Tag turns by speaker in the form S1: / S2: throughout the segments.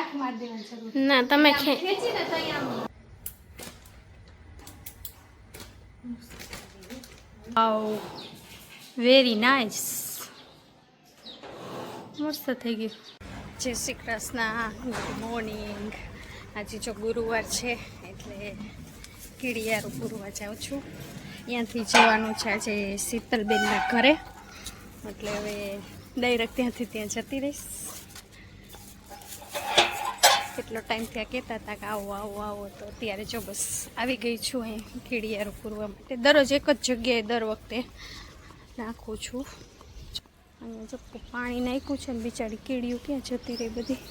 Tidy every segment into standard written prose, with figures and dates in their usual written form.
S1: ના તમે very nice, મસ્ત થઈ ગયું. જય શ્રી કૃષ્ણ, ગુડ મોર્નિંગ. આજે જો ગુરુવાર છે એટલે કીડિયારો પૂરવા જાઉં છું. ત્યાંથી જવાનું છે આજે શીતલબેનના ઘરે, એટલે હવે ડાયરેક્ટ ત્યાંથી ત્યાં જતી રહીશ. કેટલો ટાઈમ ત્યાં કહેતા હતા કે આવો આવો આવો, તો અત્યારે જો બસ આવી ગઈ છું અહીં કીડિયારો પૂરવા માટે. દરરોજ એક જ જગ્યાએ દર વખતે નાખું છું. અહીંયા જો પાણી નાખ્યું છે ને બિચારી કીડીઓ ક્યાં જતી રહી બધી,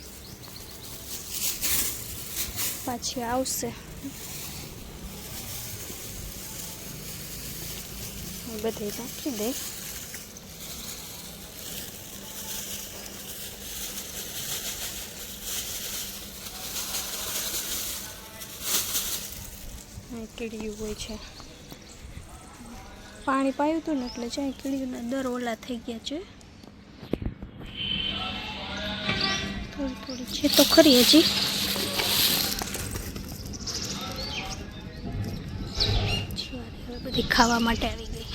S1: પાછી આવશે. બધે નાખી દે. કીડીયું હોય છે, પાણી પાયું હતું ને એટલે જાય કીડીઓના દર ઓલા થઈ ગયા છે. થોડી થોડી છે તો ખરી હજી. હવે બધી ખાવા માટે આવી ગઈ.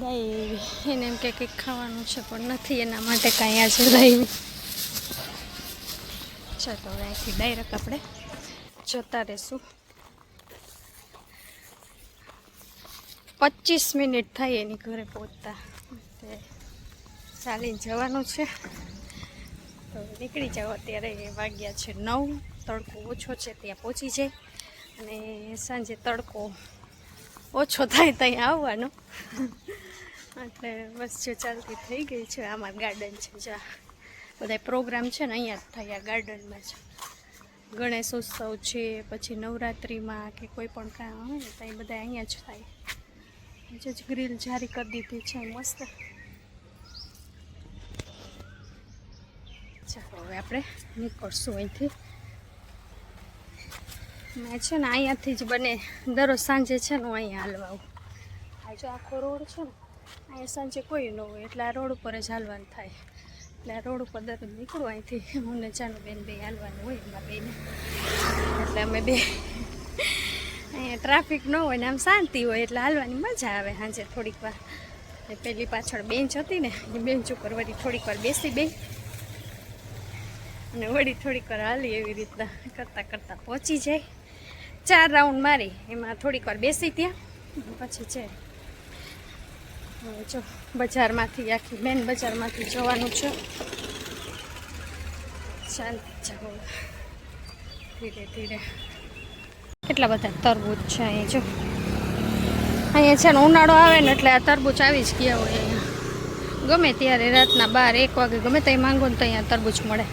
S1: ગાય એને એમ કે કંઈક ખાવાનું છે પણ નથી, એના માટે કાંઈ આજે લાવી. ચાલો હવે અહીંથી ડાયરેક્ટ આપણે જતા રહીશું. 25 મિનિટ થાય એની ઘરે પહોંચતા, ચાલીને જવાનું છે. તો નીકળી જાઓ. અત્યારે વાગ્યા છે 9, તડકો ઓછો છે ત્યાં પહોંચી જાય, અને સાંજે તડકો ઓછો થાય ત્યાં આવવાનો. એટલે બસ જો ચાલતી થઈ ગઈ છે. આમાં ગાર્ડન છે, જ્યાં બધા પ્રોગ્રામ છે ને અહીંયા જ થાય આ ગાર્ડનમાં જ. ગણેશ ઉત્સવ છે, પછી નવરાત્રિમાં કે કોઈ પણ કામ હોય ને ત્યાં બધા અહીંયા જ થાય. જ ગ્રીલ જારી કરી દીધી છે મસ્ત. ચાલો હવે આપણે નીકળશું અહીંથી. મેં છે ને અહીંયાથી જ બને દરરોજ સાંજે છે ને હું અહીંયા હાલવા આવું. આ જો આખો રોડ છે ને, અહીંયા સાંજે કોઈ ન હોય એટલે આ રોડ ઉપર જ હાલવાનું થાય. એટલે આ રોડ ઉપર દરરોજ નીકળું અહીંથી. હું ને ચાનુબેન બે હાલવાનું હોય એમાં બેને, એટલે અમે બે અહીંયા ટ્રાફિક ન હોય ને આમ શાંતિ હોય એટલે હાલવાની મજા આવે. સાંજે થોડીક વાર પેલી પાછળ બેન્ચ હતી ને એ બેન્ચ ઉપર વળી થોડીક વાર બેસી બે અને વળી થોડીક વાર હાલી. એવી રીતના કરતાં કરતાં પહોંચી જાય. 4 રાઉન્ડ મારી એમાં થોડીક વાર બેસી ત્યાં પછી છે. હવે જો બજારમાંથી આખી મેન બજારમાંથી જવાનું છે. શાંતિ જાઓ ધીરે ધીરે. કેટલા બધા તરબૂચ છે અહીંયા જો. અહીંયા છે ને ઉનાળો આવે ને એટલે આ તરબૂચ આવી જ ગયા હોય અહીંયા. ગમે ત્યારે રાતના 12-1 વાગે ગમે ત્યાં માંગો ને તો અહીંયા તરબૂચ મળે.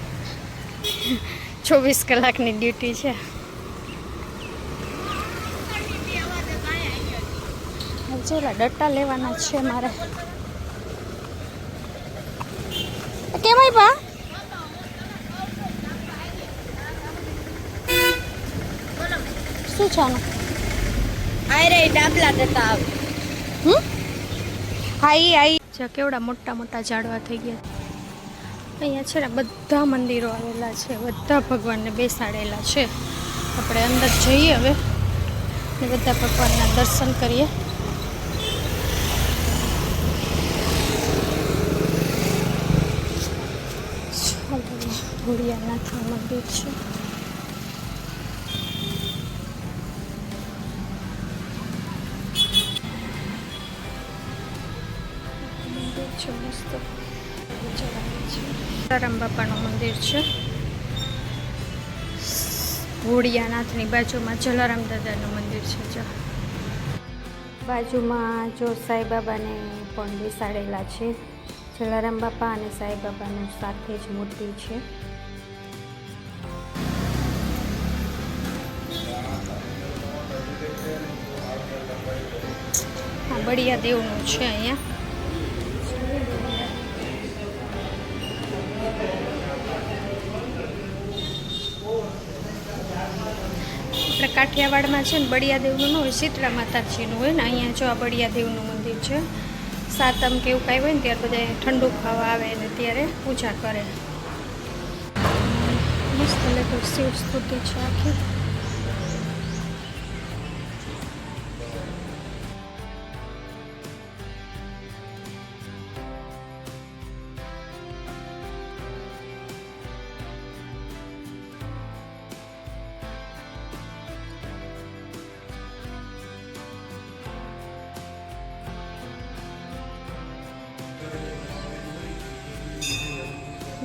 S1: 24 કલાકની ડ્યુટી છે. ચલા ડટ્ટા લેવાના છે મારે. કેમ આપ્યા? શું છે આનું?
S2: આયરે ડાબલા ડટ્ટા આવે.
S1: આઈ કેવડા મોટા મોટા ઝાડવા થઈ ગયા. અહીંયા છે ને બધા મંદિરો આવેલા છે, બધા ભગવાનને બેસાડેલા છે. આપણે અંદર જઈએ હવે ને બધા ભગવાનના દર્શન કરીએ. ભોળિયાનાથનું મંદિર છે. મંદિર છે મસ્ત. જલારામ બાપાનું મંદિર છે. ભોળિયાનાથની બાજુમાં જલારામ દાદાનું મંદિર છે. જો બાજુમાં જો સાંઈબાબાને પણ બેસાડેલા છે. જલારામ બાપા અને સાંઈબાબાનું સાથે જ મૂર્તિ છે. આ બળિયા દેવનું છે અહીંયા. આપણે કાઠિયાવાડમાં છે ને બળિયાદેવનું ન હોય, શીતળા માતાજીનું હોય ને. અહીંયા જો આ બળિયાદેવનું મંદિર છે. સાતમ કે એવું કાંઈ હોય ને ત્યારે બધા ઠંડુ ખાવા આવે ને ત્યારે પૂજા કરે. મસ્ત લેખો શિવ સ્તુતિ છે આખી.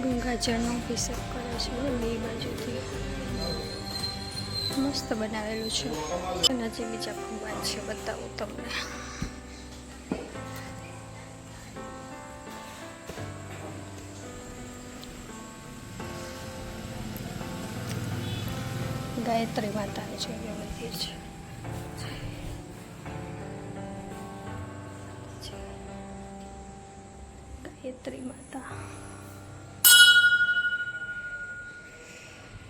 S1: ગંગાજળનો અભિષેક કરે છે બે બાજુથી. મસ્ત બનાવેલું છે. અને હજી બીજા ભગવાન છે, બતાવું તમને. ગાયત્રી માતાનું છે મંદિર છે. ગાયત્રી માતા,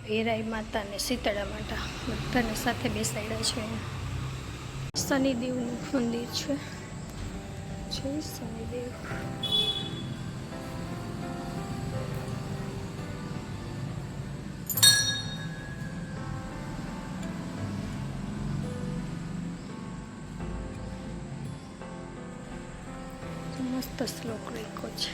S1: હીરાઈ માતા ને શીતળા માતા બધાને સાથે બેસાડ્યા છે. શનિદેવનું મંદિર છે. જય શનિદેવ. મસ્ત શ્લોક લખ્યો છે.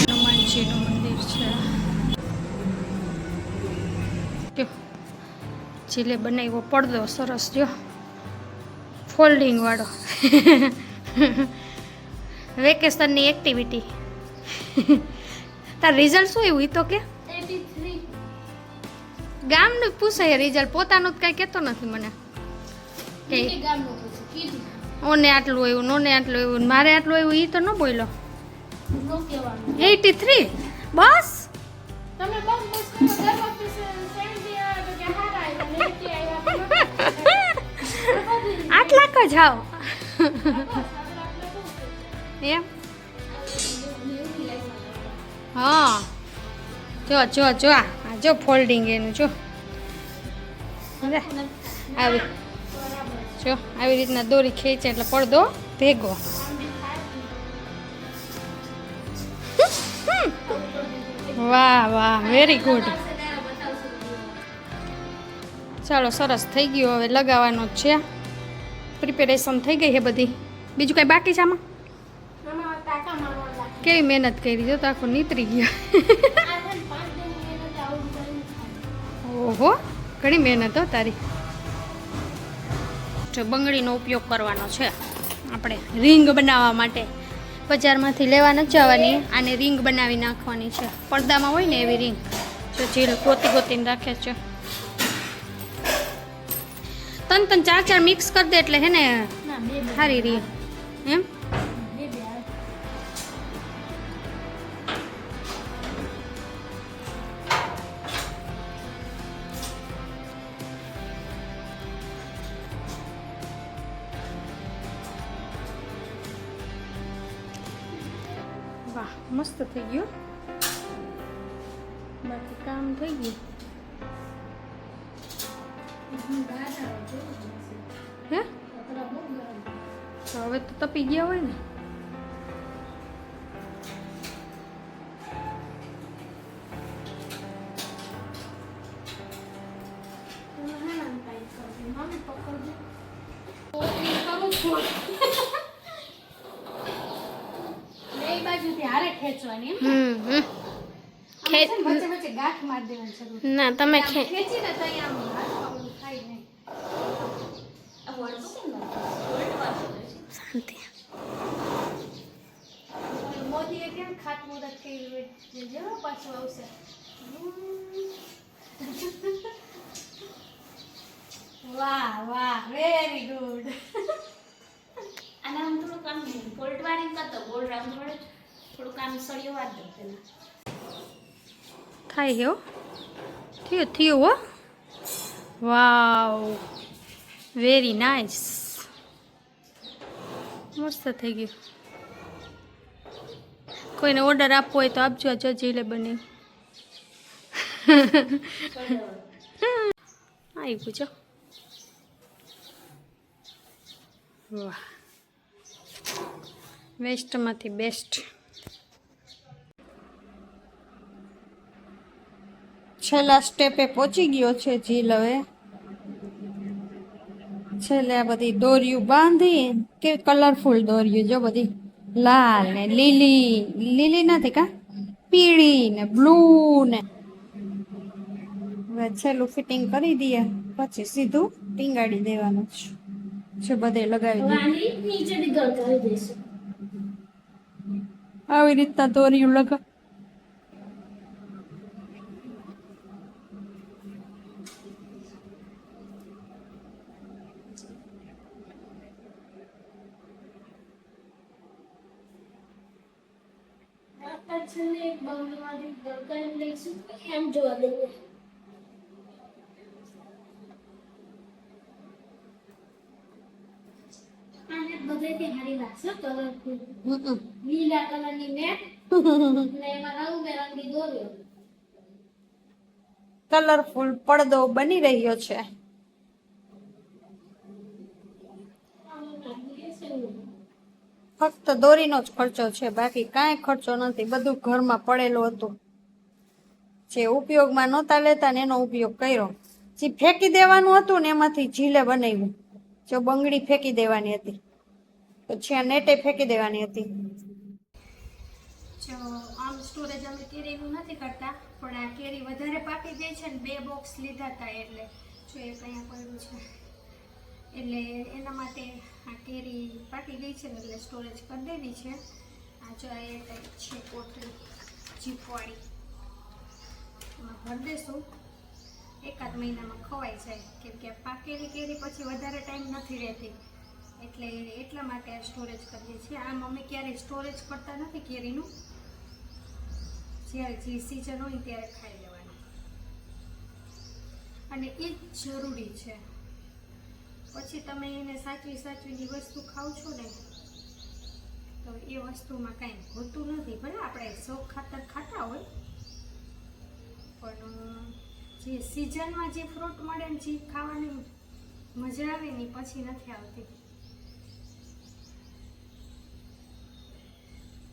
S1: હનુમાનજીનું મંદિર છે. જીલે બનાવ્યો પડદો સરસ, જો ફોલ્ડિંગ વાળો. વેકેશનની એક્ટિવિટી. તાર રિઝલ્ટ શું એવું? તો કે ગામનું પૂછાય રિઝલ્ટ, પોતાનું કઈ કહેતો નથી મને. ઓને આટલું આવ્યું, નોને આટલું આવ્યું, મારે આટલું આવ્યું, એ તો ન બોલ્યો. 83 બસ. આટલા ક જાઓ એમ. હા જો જો જો આ જો ફોલ્ડિંગ એનું જો. આવી જો આવી રીતના દોરી ખેંચે એટલે પડદો ભેગો. વાહ વાહ, વેરી ગુડ. ચાલો સરસ થઈ ગયું. હવે લગાવવાનો જ છે. પ્રિપેરેશન થઈ ગઈ છે બધી. બીજું કાંઈ બાકી છે આમાં? કેવી મહેનત કરી, જો તો આખું નીતરી ગયો. ઓહો, ઘણી મહેનત હો તારી. જો બંગડીનો ઉપયોગ કરવાનો છે આપણે રીંગ બનાવવા માટે. બજારમાંથી લેવા નથી જવાની, આને રીંગ બનાવી નાખવાની છે. પડદામાં હોય ને એવી રીંગ. જો જીલ ગોતી ગોતીને રાખે છે. 3 4 મિક્સ કરી દે એટલે હે ને સારી રીંગ એમ. વાહ, મસ્ત થઈ ગયું. બાકી કામ થઈ ગયું. હે હવે તો તપી ગયા હોય ને. ના તમે શાંતિ. મોદીએ કેમ ખાતમુહૂર્ત કર્યું? પાછું આવશે. વાહ વાહ, વેરી ગુડ.
S2: અને આમ થોડું કામ ગોલ્ડ વાળીને કરતો ગોલ્ડ આમ થોડું કામ સળિયો વાત દો પેલા
S1: થાય હો. થયું હો. વાવ, વેરી નાઇસ. મસ્ત થઈ ગયું. કોઈને ઓર્ડર આપવો હોય તો આપજો. આ જજીલે બને આવી પૂછો. વાહ, વેસ્ટમાંથી બેસ્ટ. છેલ્લા સ્ટેપે પહોંચી ગયો છે જીલ. હવે છેલ્લે આ બધી દોરીયું બાંધી, કે કલરફુલ દોરીયું જો, બધી લાલ ને લીલી, લીલી નથી કા, પીળી ને બ્લુ ને. હવે છેલ્લું ફિટિંગ કરી દઈએ પછી સીધું ટીંગાડી દેવાનું છે. બધે લગાવી દઈએ.
S2: નીચેથી ગળગળી દઈશું.
S1: આવી રીતના દોરીયું લગા.
S2: પાછળને એક બંગડીમાંથી ગળગળી લઈશું, એમ જોવા દઈએ. આને બધેથી હારી લાગશે કલરફુલ. લીલા કલરની નેટ ને એમાં રંગબેરંગી દોરીઓ.
S1: કલરફુલ પડદો બની રહ્યો છે. ફક્ત દોરીનો જ ખર્ચો છે, બાકી કાંઈ ખર્ચો નથી. બધું ઘરમાં પડેલું હતું. જે ઉપયોગમાં નહોતા લેતા ને એનો ઉપયોગ કર્યો. જે ફેંકી દેવાનું હતું ને એમાંથી જીલે બનાવ્યું. જો બંગડી ફેંકી દેવાની હતી, પછી આ નેટે ફેંકી દેવાની હતી. જો આમ સ્ટોરેજ અમે કેરીનું નથી કરતા, પણ આ કેરી વધારે પાકી ગઈ છે ને 2 બોક્સ લીધા હતા એટલે જો એ અહીંયા પડ્યું છે. એટલે એના માટે આ કેરી પાકી ગઈ છે ને એટલે સ્ટોરેજ કરી દેવી છે. આ જો એ ટાઈપ છે કોટરી જીપવાળી, એમાં ભરી દેશું. એકાદ મહિનામાં ખવાઈ જાય, કેમ કે પાકેલી કેરી પછી વધારે ટાઈમ નથી રહેતી, એટલે એટલા માટે આ સ્ટોરેજ કરીએ છીએ. આમ અમે ક્યારેય સ્ટોરેજ કરતા નથી કેરીનું. જ્યારે જે સિઝન હોય ત્યારે ખાઈ લેવાનું, અને એ જ જરૂરી છે. પછી તમે એને સાચવીની વસ્તુ ખાવ છો ને તો એ વસ્તુમાં કાંઈ હોતું નથી. ભલે આપણે શોખ ખાતર ખાતા હોય, પણ જે સિઝનમાં જે ફ્રૂટ મળે ને જે ખાવાની મજા આવે ને પછી નથી આવતી.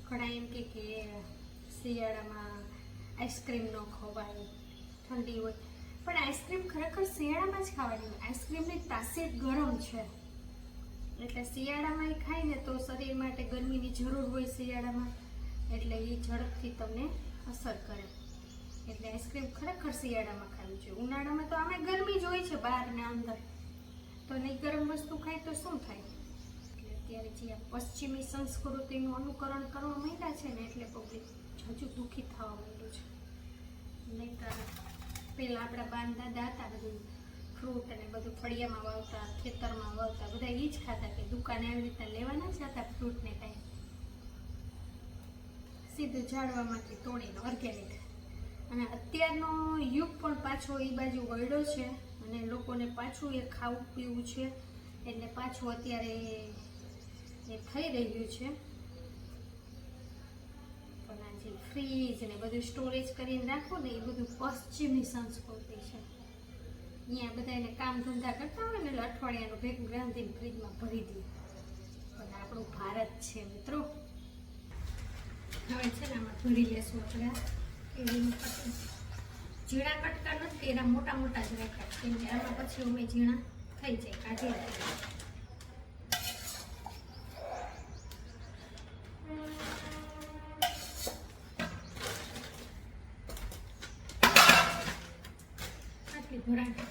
S1: ઘણા એમ કે શિયાળામાં આઈસ્ક્રીમ ન ખવાય, ઠંડી હોય, પણ આઈસ્ક્રીમ ખરેખર શિયાળામાં જ ખાવાની હોય. આઈસ્ક્રીમની તાસીર ગરમ છે, એટલે શિયાળામાં એ ખાય ને તો શરીર માટે ગરમીની જરૂર હોય શિયાળામાં, એટલે એ ઝડપથી તમને અસર કરે. એટલે આઈસ્ક્રીમ ખરેખર શિયાળામાં ખાવી જોઈએ. ઉનાળામાં તો આમે ગરમી જ હોય છે બહાર ને અંદર, તો નહીં ગરમ વસ્તુ ખાય તો શું થાય. એટલે અત્યારે જે આ પશ્ચિમી સંસ્કૃતિનું અનુકરણ કરવા માંડ્યા છે ને એટલે પબ્લિક હજુ દુઃખી થવા માંડ્યું છે. નહીં તો પહેલાં આપણા બાન દાદા હતા, બધું ફ્રૂટ અને બધું ફળિયામાં વાવતા, ખેતરમાં વાવતા, બધા એ જ ખાતા કે દુકાને આવી રીતના લેવાના જ હતા ફ્રૂટને કાંઈ. સીધું ઝાડવામાંથી તોડીને ઓર્ગેનિક. અને અત્યારનો યુગ પણ પાછો એ બાજુ વળ્યો છે, અને લોકોને પાછું એ ખાવું પીવું છે, એટલે પાછું અત્યારે એ થઈ રહ્યું છે. પણ આ જે ફ્રીજ ને બધું સ્ટોરેજ કરીને રાખો ને એ બધું પશ્ચિમી સંસ્કૃતિ છે. અહીંયા બધા એને કામ ધંધા કરતા હોય ને એટલે અઠવાડિયાનું ભેગું રાંધીને ફ્રીજમાં ભરી દે. પણ આપણું ભારત છે મિત્રો. હવે છે ને આમાં ભરી લેશું આપણે ઝીણા કટકા નથી કર્યા, મોટા મોટા જ રાખ્યા, કેમ કે આમાં પછી અમે ઝીણા થઈ જાય, કાઢી રાખીએ. આટલી ભરાય.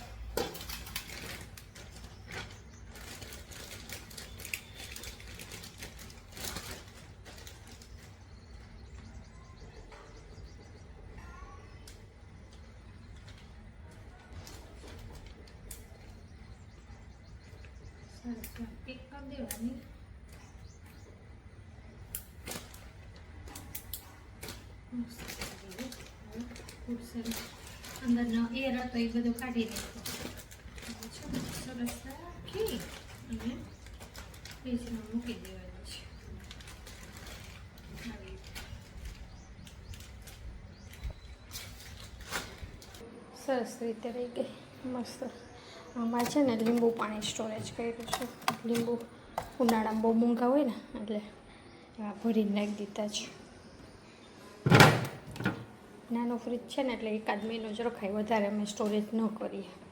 S1: પેક કરી દેવાની. અંદરનો એર હતો એ બધું કાઢી નાખ્યો. સરસ રાખી અને ફ્રીજમાં મૂકી દેવાનું સરસ રીતે રહી ગઈ મસ્ત. આમાં છે ને લીંબુ પાણી સ્ટોરેજ કર્યું છે. લીંબુ ઉનાળામાં બહુ મોંઘા હોય ને એટલે આ ભરીને નાખી દીધા છે. નાનો ફ્રીજ છે ને એટલે એકાદ મહિનો જ રખાય, વધારે અમે સ્ટોરેજ ન કરીએ.